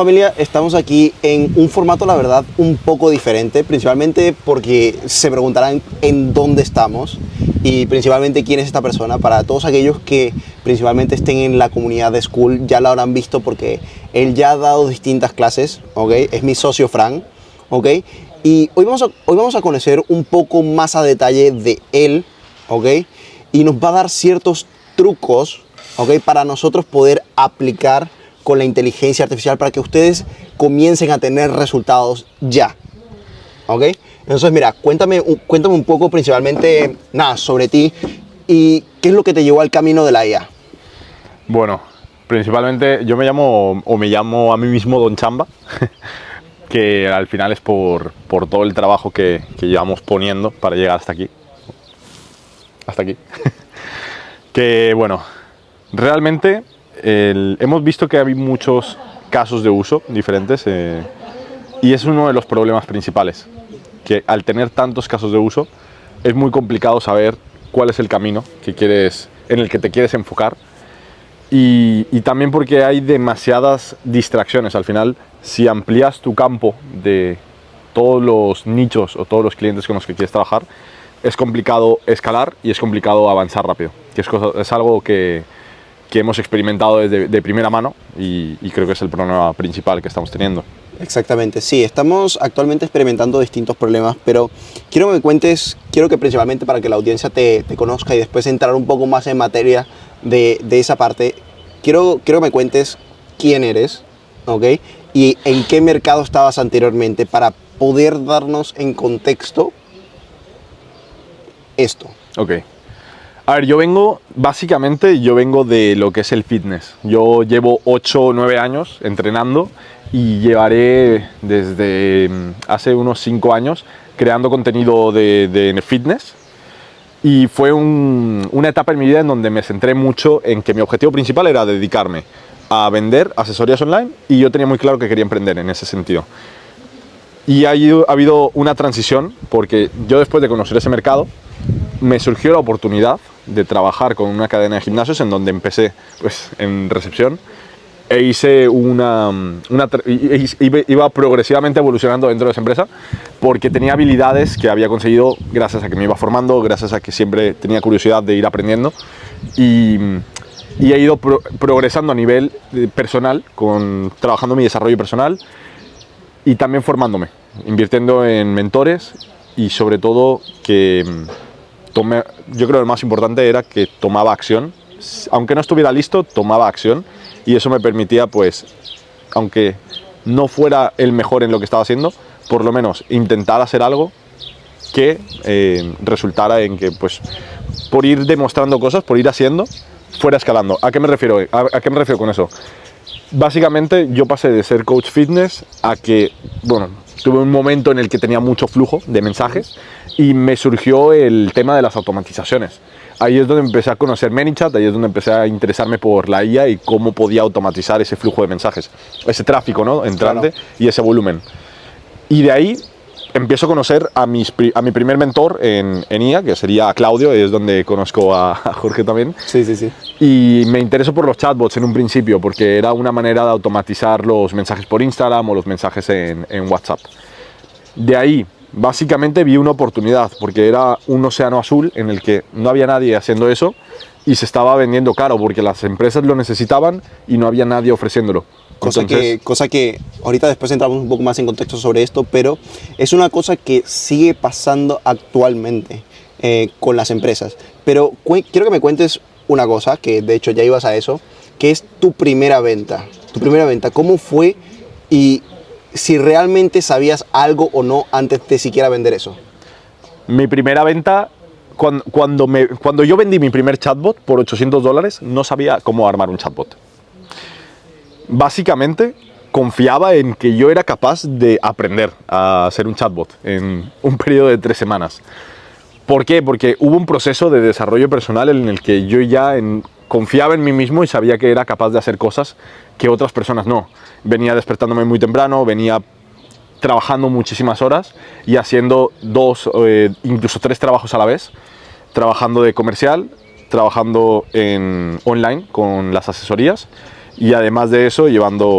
Familia, estamos aquí en un formato, la verdad, un poco diferente, principalmente porque se preguntarán en dónde estamos y principalmente quién es esta persona. Para todos aquellos que principalmente estén en la comunidad de Skool, ya lo habrán visto porque él ya ha dado distintas clases, ¿ok? Es mi socio Fran, ¿ok? Y hoy vamos a conocer un poco más a detalle de él, ¿ok? Y nos va a dar ciertos trucos, ¿ok? Para nosotros poder aplicar con la inteligencia artificial para que ustedes comiencen a tener resultados ya, ¿ok? Entonces, mira, cuéntame un poco principalmente, nada, sobre ti y qué es lo que te llevó al camino de la IA. Bueno, principalmente yo me llamo a mí mismo Don Chamba, que al final es por todo el trabajo que llevamos poniendo para llegar hasta aquí. Hasta aquí. Que bueno, realmente hemos visto que hay muchos casos de uso diferentes y es uno de los problemas principales, que al tener tantos casos de uso es muy complicado saber cuál es el camino en el que te quieres enfocar y también porque hay demasiadas distracciones. Al final, si amplías tu campo de todos los nichos o todos los clientes con los que quieres trabajar, es complicado escalar y es complicado avanzar rápido, que es algo que hemos experimentado de primera mano y creo que es el problema principal que estamos teniendo. Exactamente, sí, estamos actualmente experimentando distintos problemas, pero quiero que principalmente para que la audiencia te conozca y después entrar un poco más en materia de esa parte, quiero que me cuentes quién eres, ¿ok? Y en qué mercado estabas anteriormente para poder darnos en contexto esto. Ok. A ver, yo vengo de lo que es el fitness. Yo llevo 8 o 9 años entrenando y llevaré desde hace unos 5 años creando contenido de fitness. Y fue una etapa en mi vida en donde me centré mucho en que mi objetivo principal era dedicarme a vender asesorías online y yo tenía muy claro que quería emprender en ese sentido. Y ha habido una transición porque yo después de conocer ese mercado me surgió la oportunidad de trabajar con una cadena de gimnasios en donde empecé pues, en recepción e iba progresivamente evolucionando dentro de esa empresa porque tenía habilidades que había conseguido gracias a que me iba formando, gracias a que siempre tenía curiosidad de ir aprendiendo y he ido progresando a nivel personal, trabajando mi desarrollo personal y también formándome, invirtiendo en mentores y sobre todo que yo creo que lo más importante era que tomaba acción, aunque no estuviera listo, tomaba acción y eso me permitía, pues, aunque no fuera el mejor en lo que estaba haciendo, por lo menos intentar hacer algo que resultara en que, pues, por ir demostrando cosas, por ir haciendo, fuera escalando. ¿A qué me refiero? ¿A qué me refiero con eso? Básicamente yo pasé de ser coach fitness a que, bueno, tuve un momento en el que tenía mucho flujo de mensajes y me surgió el tema de las automatizaciones. Ahí es donde empecé a conocer ManyChat, ahí es donde empecé a interesarme por la IA y cómo podía automatizar ese flujo de mensajes, ese tráfico, ¿no?, entrante, claro, y ese volumen. Y de ahí empiezo a conocer a mi primer mentor en IA, que sería Claudio, es donde conozco a Jorge también. Sí, sí, sí. Y me interesó por los chatbots en un principio, porque era una manera de automatizar los mensajes por Instagram o los mensajes en WhatsApp. De ahí, básicamente vi una oportunidad, porque era un océano azul en el que no había nadie haciendo eso y se estaba vendiendo caro, porque las empresas lo necesitaban y no había nadie ofreciéndolo. Cosa que ahorita después entramos un poco más en contexto sobre esto, pero es una cosa que sigue pasando actualmente con las empresas. Pero quiero que me cuentes una cosa, que de hecho ya ibas a eso, que es tu primera venta. Tu primera venta, ¿cómo fue? Y si realmente sabías algo o no antes de siquiera vender eso. Mi primera venta, cuando yo vendí mi primer chatbot por $800, no sabía cómo armar un chatbot. Básicamente confiaba en que yo era capaz de aprender a hacer un chatbot en un periodo de 3 semanas. ¿Por qué? Porque hubo un proceso de desarrollo personal en el que yo ya confiaba en mí mismo y sabía que era capaz de hacer cosas que otras personas no. Venía despertándome muy temprano, venía trabajando muchísimas horas y haciendo 2, incluso 3 trabajos a la vez, trabajando de comercial, trabajando online con las asesorías y además de eso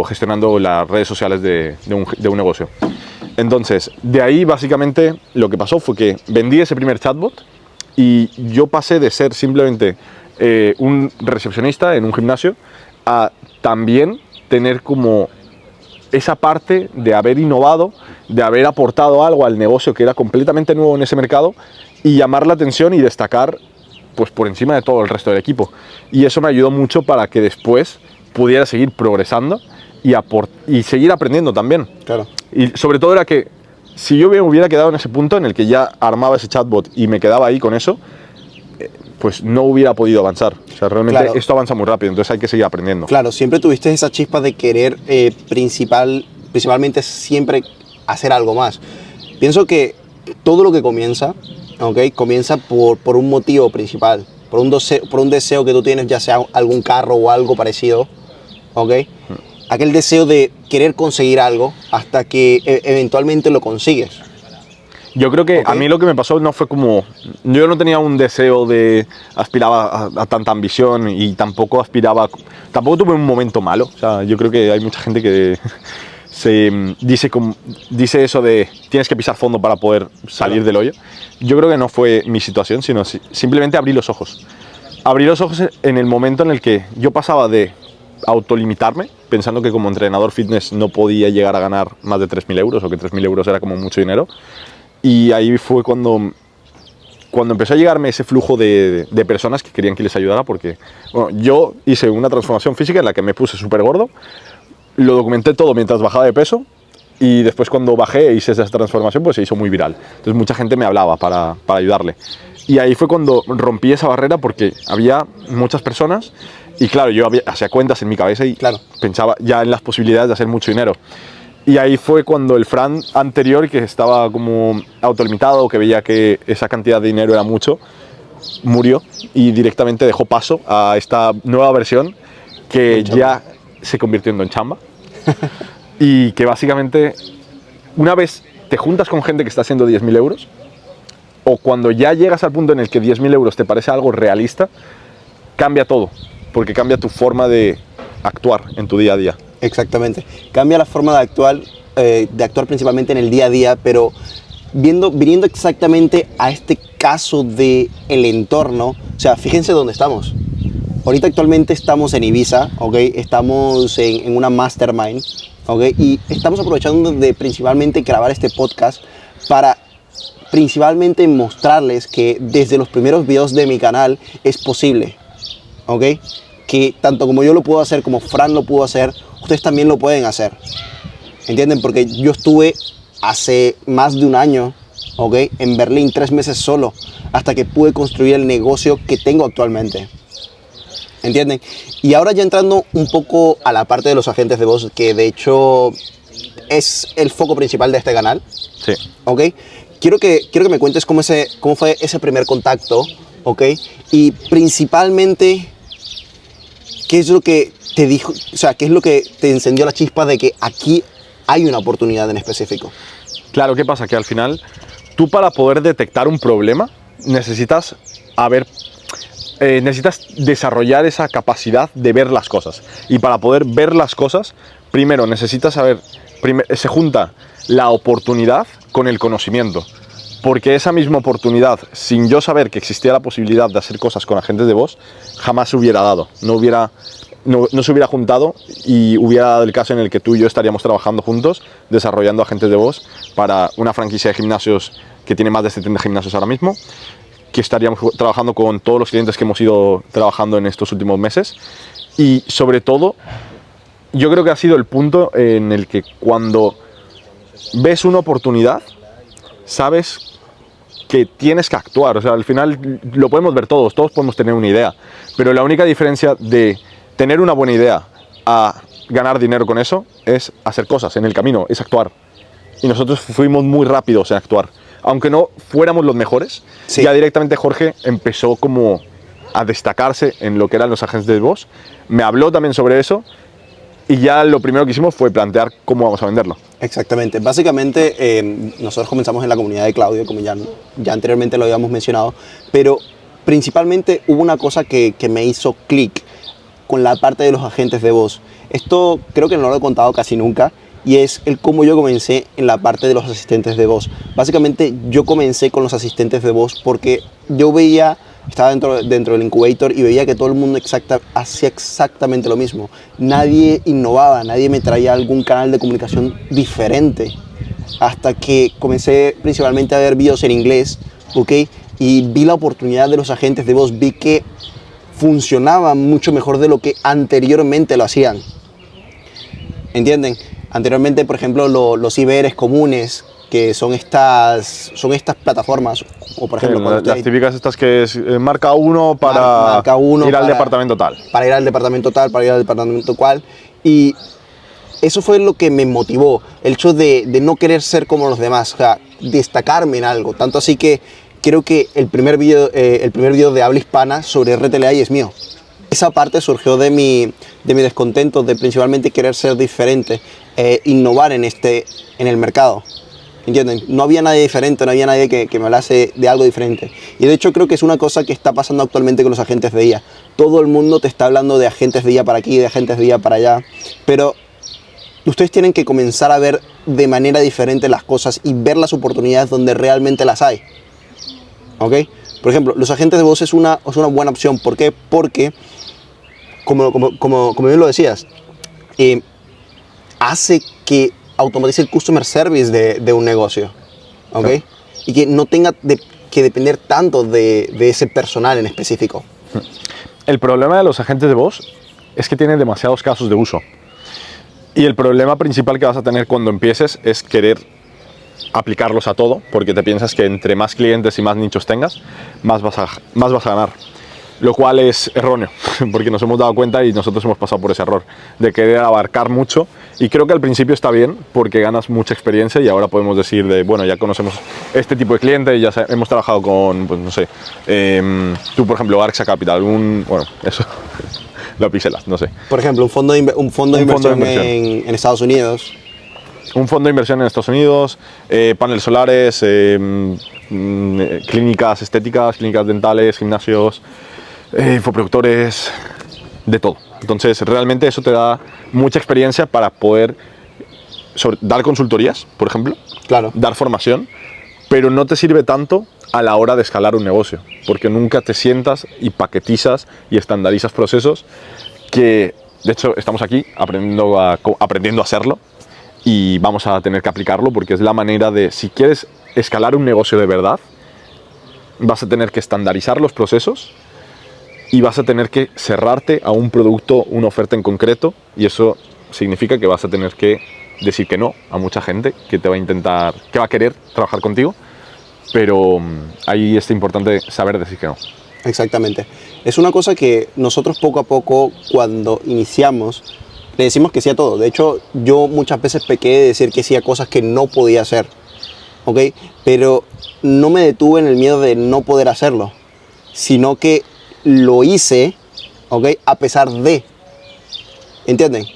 gestionando las redes sociales de un negocio. Entonces, de ahí básicamente lo que pasó fue que vendí ese primer chatbot y yo pasé de ser simplemente un recepcionista en un gimnasio a también tener como esa parte de haber innovado, de haber aportado algo al negocio que era completamente nuevo en ese mercado y llamar la atención y destacar pues por encima de todo el resto del equipo. Y eso me ayudó mucho para que después pudiera seguir progresando y seguir aprendiendo también. Claro. Y sobre todo era que si yo me hubiera quedado en ese punto en el que ya armaba ese chatbot y me quedaba ahí con eso, pues no hubiera podido avanzar. O sea, realmente Claro. Esto avanza muy rápido, entonces hay que seguir aprendiendo. Claro, siempre tuviste esa chispa de querer principalmente siempre hacer algo más. Pienso que todo lo que comienza, ¿okay? Comienza por un motivo principal, por un deseo que tú tienes, ya sea algún carro o algo parecido, ¿ok? Aquel deseo de querer conseguir algo hasta que eventualmente lo consigues. Yo creo que Okay. a mí lo que me pasó no fue como... Yo no tenía un deseo aspiraba a tanta ambición y tampoco tuve un momento malo. O sea, yo creo que hay mucha gente que dice eso de tienes que pisar fondo para poder salir del hoyo. Yo creo que no fue mi situación, sino simplemente abrí los ojos. Abrí los ojos en el momento en el que yo pasaba de autolimitarme, pensando que como entrenador fitness no podía llegar a ganar más de 3.000 euros o que 3.000 euros era como mucho dinero. Y ahí fue cuando empezó a llegarme ese flujo de personas que querían que les ayudara, porque bueno, yo hice una transformación física en la que me puse súper gordo, lo documenté todo mientras bajaba de peso y después cuando bajé e hice esa transformación pues se hizo muy viral. Entonces mucha gente me hablaba para ayudarle. Y ahí fue cuando rompí esa barrera porque había muchas personas y claro, yo hacía cuentas en mi cabeza y Claro. pensaba ya en las posibilidades de hacer mucho dinero. Y ahí fue cuando el Fran anterior, que estaba como autolimitado, que veía que esa cantidad de dinero era mucho, murió y directamente dejó paso a esta nueva versión que ya se convirtió en chamba. Y que básicamente, una vez te juntas con gente que está haciendo 10.000 euros, o cuando ya llegas al punto en el que 10.000 euros te parece algo realista, cambia todo, porque cambia tu forma de actuar en tu día a día. Exactamente. Cambia la forma de actuar principalmente en el día a día, pero viniendo exactamente a este caso del entorno, o sea, fíjense dónde estamos. Ahorita actualmente estamos en Ibiza, ¿ok? Estamos en una mastermind, ¿ok? Y estamos aprovechando de principalmente grabar este podcast para principalmente mostrarles que desde los primeros videos de mi canal es posible, ¿ok? Que tanto como yo lo puedo hacer, como Fran lo pudo hacer, ustedes también lo pueden hacer. ¿Entienden? Porque yo estuve hace más de un año, ¿ok? En Berlín, 3 meses solo, hasta que pude construir el negocio que tengo actualmente. ¿Entienden? Y ahora ya entrando un poco a la parte de los agentes de voz, que de hecho es el foco principal de este canal. Sí. ¿Ok? Quiero que me cuentes cómo fue ese primer contacto, ¿ok? Y principalmente, ¿qué es lo que te dijo? O sea, ¿qué es lo que te encendió la chispa de que aquí hay una oportunidad en específico? Claro, ¿qué pasa? Que al final, tú para poder detectar un problema, necesitas desarrollar esa capacidad de ver las cosas. Y para poder ver las cosas, primero necesitas se junta la oportunidad con el conocimiento. Porque esa misma oportunidad, sin yo saber que existía la posibilidad de hacer cosas con agentes de voz, jamás se hubiera dado. No se hubiera juntado y hubiera dado el caso en el que tú y yo estaríamos trabajando juntos, desarrollando agentes de voz para una franquicia de gimnasios que tiene más de 70 gimnasios ahora mismo, que estaríamos trabajando con todos los clientes que hemos ido trabajando en estos últimos meses. Y sobre todo, yo creo que ha sido el punto en el que cuando ves una oportunidad, sabes que tienes que actuar. O sea, al final lo podemos ver todos podemos tener una idea, pero la única diferencia de tener una buena idea a ganar dinero con eso es hacer cosas en el camino, es actuar. Y nosotros fuimos muy rápidos en actuar. Aunque no fuéramos los mejores, sí, ya directamente Jorge empezó como a destacarse en lo que eran los agentes de voz. Me habló también sobre eso y ya lo primero que hicimos fue plantear cómo vamos a venderlo. Exactamente. Básicamente, nosotros comenzamos en la comunidad de Claudio, como ya anteriormente lo habíamos mencionado, pero principalmente hubo una cosa que me hizo clic con la parte de los agentes de voz. Esto creo que no lo he contado casi nunca, y es el cómo yo comencé en la parte de los asistentes de voz. Básicamente yo comencé con los asistentes de voz porque yo veía, estaba dentro del incubator y veía que todo el mundo hacía exactamente lo mismo. Nadie innovaba, nadie me traía algún canal de comunicación diferente. Hasta que comencé principalmente a ver videos en inglés, ¿ok? Y vi la oportunidad de los agentes de voz, vi que funcionaban mucho mejor de lo que anteriormente lo hacían. ¿Entienden? Anteriormente, por ejemplo, los IBRs comunes, que son estas plataformas, o por ejemplo, las típicas estas que es marca uno para marca uno ir al departamento tal. Para ir al departamento tal, para ir al departamento cual. Y eso fue lo que me motivó, el hecho de no querer ser como los demás, o sea, destacarme en algo. Tanto así que creo que el primer video de habla hispana sobre RTLI es mío. Esa parte surgió de mi descontento, de principalmente querer ser diferente, innovar en el mercado. ¿Entienden? No había nadie diferente, no había nadie que me hablase de algo diferente. Y de hecho creo que es una cosa que está pasando actualmente con los agentes de IA. Todo el mundo te está hablando de agentes de IA para aquí, de agentes de IA para allá, pero ustedes tienen que comenzar a ver de manera diferente las cosas y ver las oportunidades donde realmente las hay. ¿Ok? Por ejemplo, los agentes de voz es una buena opción. ¿Por qué? Porque, como bien lo decías, hace que automatice el customer service de un negocio. ¿Ok? Sí. Y que no tenga que depender tanto de ese personal en específico. El problema de los agentes de voz es que tienen demasiados casos de uso. Y el problema principal que vas a tener cuando empieces es querer aplicarlos a todo, porque te piensas que entre más clientes y más nichos tengas, más vas a ganar. Lo cual es erróneo, porque nos hemos dado cuenta y nosotros hemos pasado por ese error de querer abarcar mucho. Y creo que al principio está bien, porque ganas mucha experiencia y ahora podemos decir bueno, ya conocemos este tipo de cliente y ya hemos trabajado con, pues no sé, tú por ejemplo, Arxa Capital, bueno, eso... lo pixelas, no sé. Por ejemplo, un fondo de inversión en Estados Unidos. Un fondo de inversión en Estados Unidos, paneles solares, clínicas estéticas, clínicas dentales, gimnasios, infoproductores, de todo. Entonces, realmente eso te da mucha experiencia para poder dar consultorías, por ejemplo, claro, dar formación, pero no te sirve tanto a la hora de escalar un negocio, porque nunca te sientas y paquetizas y estandarizas procesos que, de hecho, estamos aquí aprendiendo a hacerlo y vamos a tener que aplicarlo porque es la manera de, si quieres escalar un negocio de verdad, vas a tener que estandarizar los procesos y vas a tener que cerrarte a un producto, una oferta en concreto, y eso significa que vas a tener que decir que no a mucha gente que te va a querer trabajar contigo. Pero ahí es importante saber decir que no. Exactamente. Es una cosa que nosotros poco a poco, cuando iniciamos, le decimos que sí a todo. De hecho, yo muchas veces pequé de decir que sí a cosas que no podía hacer. ¿Ok? Pero no me detuve en el miedo de no poder hacerlo, sino que lo hice, ¿ok? A pesar de. ¿Entienden?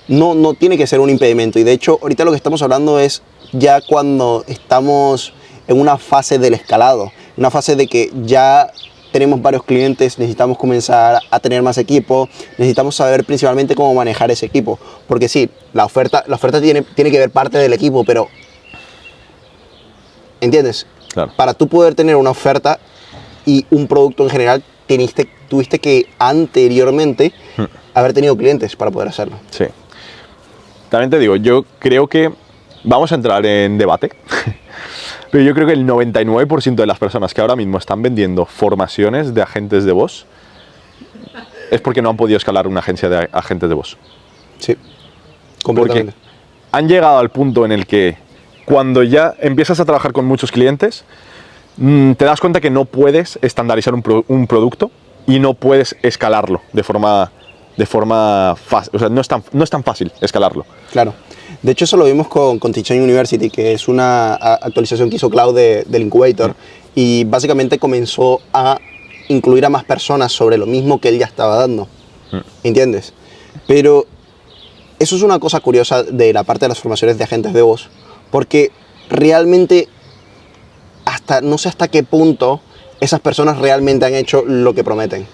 No tiene que ser un impedimento. Y de hecho, ahorita lo que estamos hablando es ya cuando estamos en una fase del escalado, una fase de que ya tenemos varios clientes, necesitamos comenzar a tener más equipo, necesitamos saber principalmente cómo manejar ese equipo, porque sí, la oferta tiene que ver parte del equipo, pero ¿entiendes? Claro. Para tú poder tener una oferta y un producto en general, tuviste que anteriormente haber tenido clientes para poder hacerlo. Sí. También te digo, yo creo que vamos a entrar en debate. Pero yo creo que el 99% de las personas que ahora mismo están vendiendo formaciones de agentes de voz es porque no han podido escalar una agencia de agentes de voz. Sí, completamente. Porque han llegado al punto en el que cuando ya empiezas a trabajar con muchos clientes, te das cuenta que no puedes estandarizar un producto y no puedes escalarlo de forma fácil. O sea, no es tan fácil escalarlo. Claro. De hecho, eso lo vimos con Teaching University, que es una actualización que hizo Cloud del Incubator, y básicamente comenzó a incluir a más personas sobre lo mismo que él ya estaba dando. ¿Entiendes? Pero eso es una cosa curiosa de la parte de las formaciones de agentes de voz, porque realmente no sé hasta qué punto esas personas realmente han hecho lo que prometen.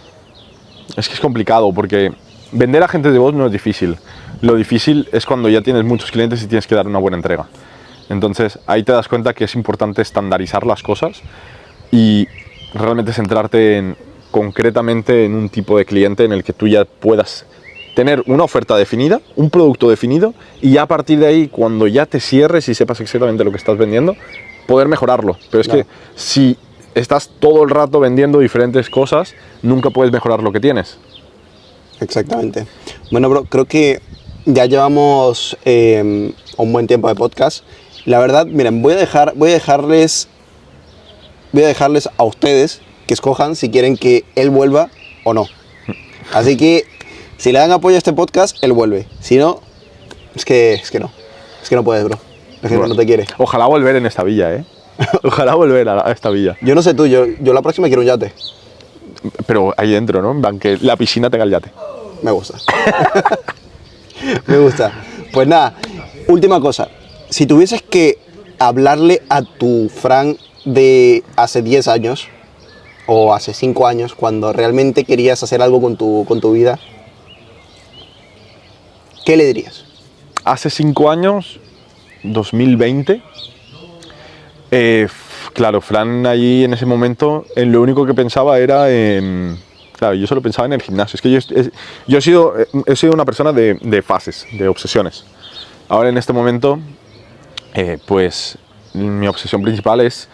Es que es complicado porque vender agentes de voz no es difícil. Lo difícil es cuando ya tienes muchos clientes y tienes que dar una buena entrega. Entonces ahí te das cuenta que es importante estandarizar las cosas y realmente centrarte concretamente en un tipo de cliente en el que tú ya puedas tener una oferta definida, un producto definido, y ya a partir de ahí, cuando ya te cierres y sepas exactamente lo que estás vendiendo, poder mejorarlo. Pero es que si estás todo el rato vendiendo diferentes cosas, nunca puedes mejorar lo que tienes. Exactamente. Bueno, bro, creo que ya llevamos un buen tiempo de podcast. La verdad, miren, voy a dejarles a ustedes que escojan si quieren que él vuelva o no. Así que si le dan apoyo a este podcast, él vuelve. Si no, es que no puedes, bro. La gente no te quiere. Ojalá volver en esta villa, ¿eh? Ojalá volver a esta villa. Yo no sé tú, yo la próxima quiero un yate. Pero ahí dentro, ¿no? En plan, que la piscina tenga el yate. Me gusta. Me gusta. Pues nada, última cosa. Si tuvieses que hablarle a tu Fran de hace 10 años o hace 5 años, cuando realmente querías hacer algo con tu vida, ¿qué le dirías? Hace 5 años, 2020, claro, Fran allí en ese momento, lo único que pensaba era en... Claro, yo solo pensaba en el gimnasio. Es que yo he sido una persona de fases, de obsesiones. Ahora en este momento, pues mi obsesión principal es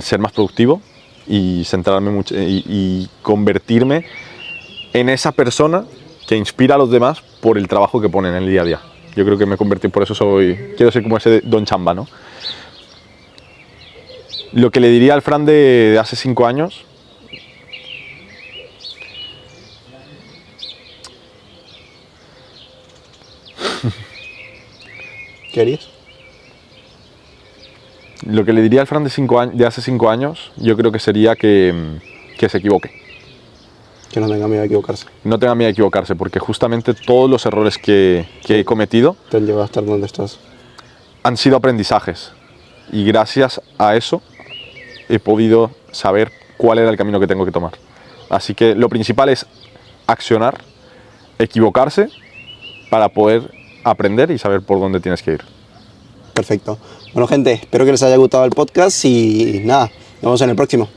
ser más productivo y centrarme mucho y convertirme en esa persona que inspira a los demás por el trabajo que ponen en el día a día. Yo creo que me convertí, por eso quiero ser como ese Don Chamba, ¿no? Lo que le diría al Fran de hace 5 años... ¿Qué harías? Lo que le diría al Fran de hace 5 años, yo creo que sería que se equivoque. Que no tenga miedo a equivocarse. No tenga miedo a equivocarse, porque justamente todos los errores que he cometido te han llevado a estar donde estás. Han sido aprendizajes. Y gracias a eso he podido saber cuál era el camino que tengo que tomar. Así que lo principal es accionar, equivocarse, para poder aprender y saber por dónde tienes que ir. Perfecto. Bueno, gente, espero que les haya gustado el podcast y nada, nos vemos en el próximo.